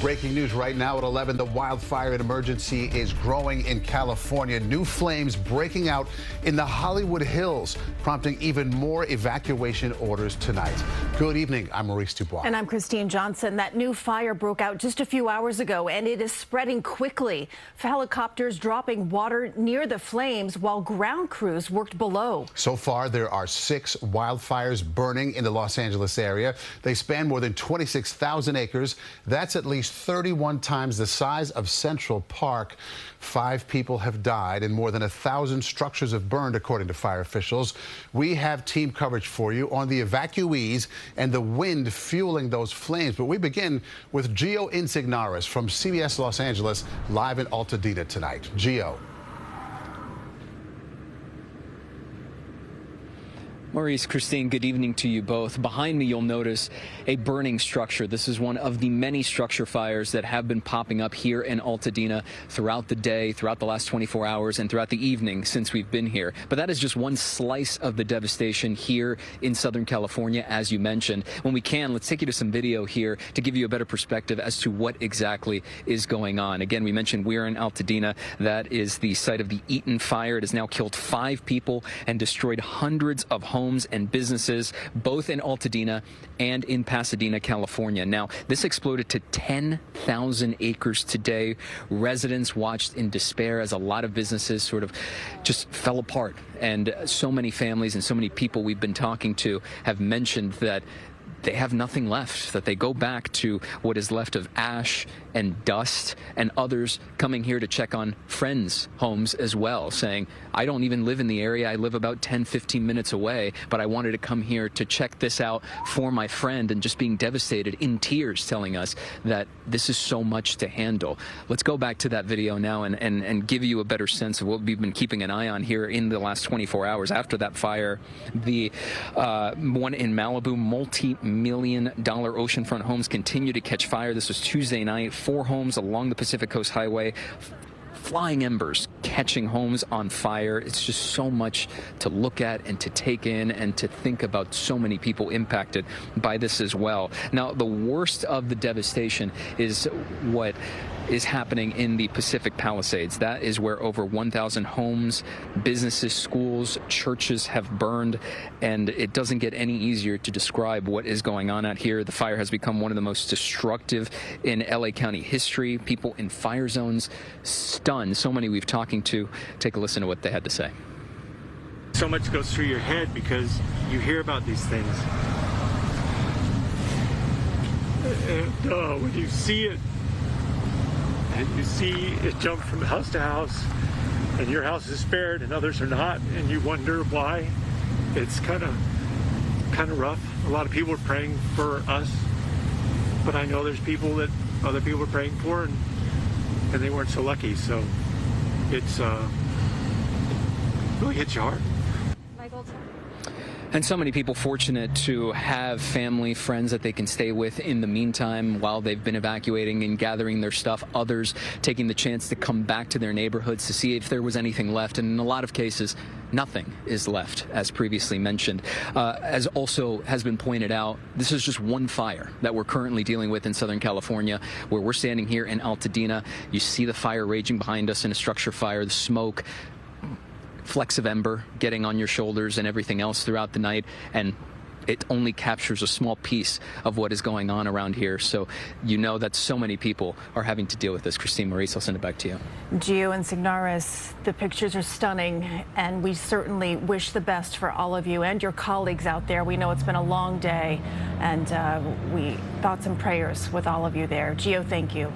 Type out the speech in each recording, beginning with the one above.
Breaking news right now at 11. The wildfire emergency is growing in California. New flames breaking out in the Hollywood Hills, prompting even more evacuation orders tonight. Good evening. I'm Maurice Dubois. And I'm Christine Johnson. That new fire broke out just a few hours ago, and it is spreading quickly. Helicopters dropping water near the flames while ground crews worked below. So far, there are 6 wildfires burning in the Los Angeles area. They span more than 26,000 acres. That's at least 31 times the size of Central Park. 5 people have died and more than 1,000 structures have burned, according to fire officials. We have team coverage for you on the evacuees and the wind fueling those flames. But we begin with Gio Insignares from CBS Los Angeles, live in Altadena tonight. Gio. Maurice, Christine, good evening to you both. Behind me, you'll notice a burning structure. This is one of the many structure fires that have been popping up here in Altadena throughout the day, throughout the last 24 hours, and throughout the evening since we've been here. But that is just one slice of the devastation here in Southern California, as you mentioned. When we can, let's take you to some video here to give you a better perspective as to what exactly is going on. Again, we mentioned we're in Altadena. That is the site of the Eaton fire. It has now killed 5 people and destroyed hundreds of homes and businesses, both in Altadena and in Pasadena, California. Now, this exploded to 10,000 acres today. Residents watched in despair as a lot of businesses sort of just fell apart. And so many families and so many people we've been talking to have mentioned that they have nothing left, that they go back to what is left of ash and dust, and others coming here to check on friends' homes as well, saying, I don't even live in the area. I live about 10, 15 minutes away, but I wanted to come here to check this out for my friend, and just being devastated, in tears, telling us that this is so much to handle. Let's go back to that video now and give you a better sense of what we've been keeping an eye on here in the last 24 hours after that fire. The one in Malibu, multi-million-dollar oceanfront homes continue to catch fire. This was Tuesday night. 4 homes along the Pacific Coast Highway, flying embers, catching homes on fire. It's just so much to look at and to take in and to think about. So many people impacted by this as well. Now, the worst of the devastation is what is happening in the Pacific Palisades. That is where over 1,000 homes, businesses, schools, churches have burned, and it doesn't get any easier to describe what is going on out here. The fire has become one of the most destructive in LA County history. People in fire zones stunned. So many we've talking to. Take a listen to what they had to say. So much goes through your head because you hear about these things. And when you see it, and you see it jump from house to house, and your house is spared and others are not, and you wonder why. It's kind of rough. A lot of people are praying for us, but I know there's people that other people are praying for, and they weren't so lucky. So it's really hits you hard. And so many people fortunate to have family, friends that they can stay with in the meantime while they've been evacuating and gathering their stuff. Others taking the chance to come back to their neighborhoods to see if there was anything left. And in a lot of cases, nothing is left, as previously mentioned. As also has been pointed out, this is just one fire that we're currently dealing with in Southern California, where we're standing here in Altadena. You see the fire raging behind us in a structure fire, the smoke, flecks of ember getting on your shoulders and everything else throughout the night, and it only captures a small piece of what is going on around here. So you know that so many people are having to deal with this. Christine, Maurice, I'll send it back to you. Gio Insignares, the pictures are stunning, and we certainly wish the best for all of you and your colleagues out there. We know it's been a long day, and we thoughts and prayers with all of you there. Gio, thank you.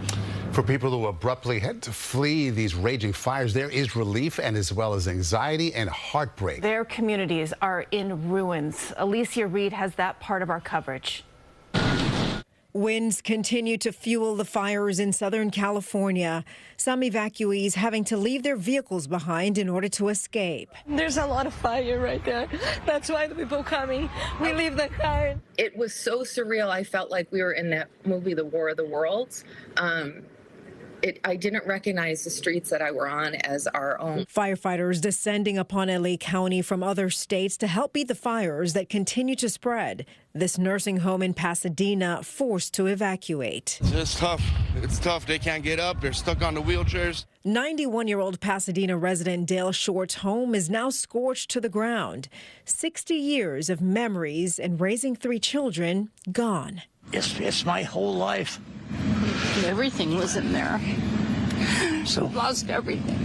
For people who abruptly had to flee these raging fires, there is relief, and as well as anxiety and heartbreak. Their communities are in ruins. Alecia, Reid has that part of our coverage. Winds continue to fuel the fires in Southern California. Some evacuees having to leave their vehicles behind in order to escape. There's a lot of fire right there. That's why the people coming. We leave the car. It was so surreal. I felt like we were in that movie, The War of the Worlds. I didn't recognize the streets that I were on as our own. Firefighters descending upon LA County from other states to help beat the fires that continue to spread. This nursing home in Pasadena forced to evacuate. It's tough. It's tough. They can't get up. They're stuck on the wheelchairs. 91-year-old Pasadena resident Dale Short's home is now scorched to the ground. 60 years of memories and raising 3 children gone. It's my whole life. Everything was in there. So lost everything.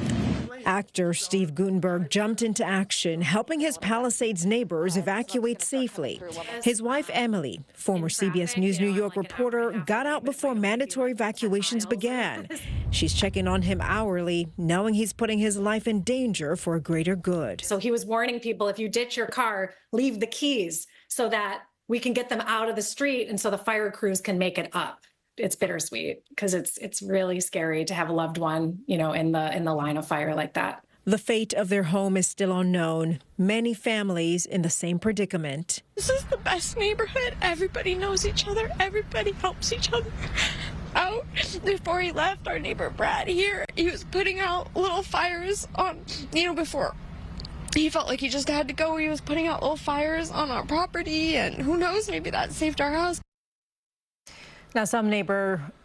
Actor Steve Guttenberg jumped into action, helping his Palisades neighbors evacuate safely. His wife, Emily, former CBS News New York reporter, got out before mandatory evacuations began. She's checking on him hourly, knowing he's putting his life in danger for a greater good. So he was warning people, if you ditch your car, leave the keys so that we can get them out of the street and so the fire crews can make it up. It's bittersweet because it's really scary to have a loved one, in the line of fire like that. The fate of their home is still unknown. Many families in the same predicament. This is the best neighborhood. Everybody knows each other. Everybody helps each other out. Before he left, our neighbor Brad here, he was putting out little fires on, before he felt like he just had to go. He was putting out little fires on our property, and who knows, maybe that saved our house. Now, some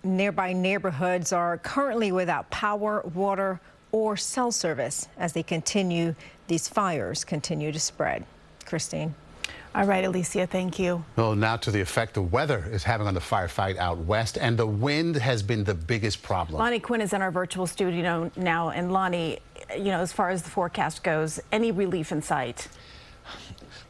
nearby neighborhoods are currently without power, water, or cell service as these fires continue to spread. Christine. All right, Alecia, thank you. Well, now to the effect the weather is having on the firefight out west, and the wind has been the biggest problem. Lonnie Quinn is in our virtual studio now, and Lonnie, as far as the forecast goes, any relief in sight?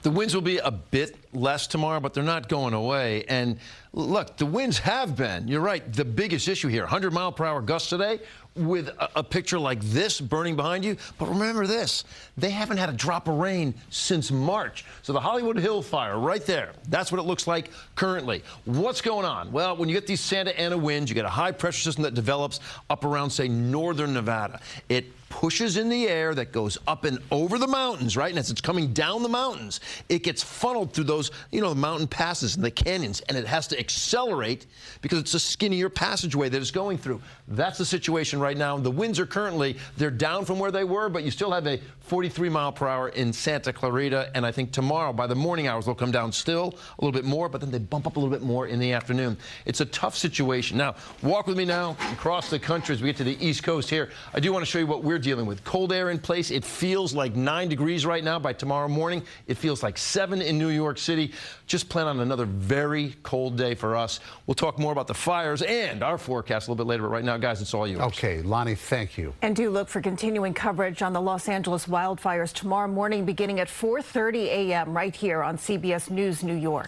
The winds will be a bit less tomorrow, but they're not going away. And look, the winds have been, you're right, the biggest issue here. 100-mile-per-hour gusts today with a picture like this burning behind you. But remember this, they haven't had a drop of rain since March. So the Hollywood Hill fire right there, that's what it looks like currently. What's going on? Well, when you get these Santa Ana winds, you get a high-pressure system that develops up around, say, northern Nevada. It pushes in the air that goes up and over the mountains, right? And as it's coming down the mountains, it gets funneled through those, the mountain passes and the canyons, and it has to accelerate because it's a skinnier passageway that it's going through. That's the situation right now. The winds are currently, they're down from where they were, but you still have a 43-mile-per-hour in Santa Clarita, and I think tomorrow, by the morning hours, they'll come down still a little bit more, but then they bump up a little bit more in the afternoon. It's a tough situation. Now, walk with me now across the country as we get to the East Coast here. I do want to show you what we're dealing with. Cold air in place. It feels like 9 degrees right now. By tomorrow morning, it feels like 7 in New York City. Just plan on another very cold day for us. We'll talk more about the fires and our forecast a little bit later, but right now, guys, it's all yours. Okay, Lonnie, thank you. And do look for continuing coverage on the Los Angeles wildfires tomorrow morning beginning at 4:30 a.m. right here on CBS News New York.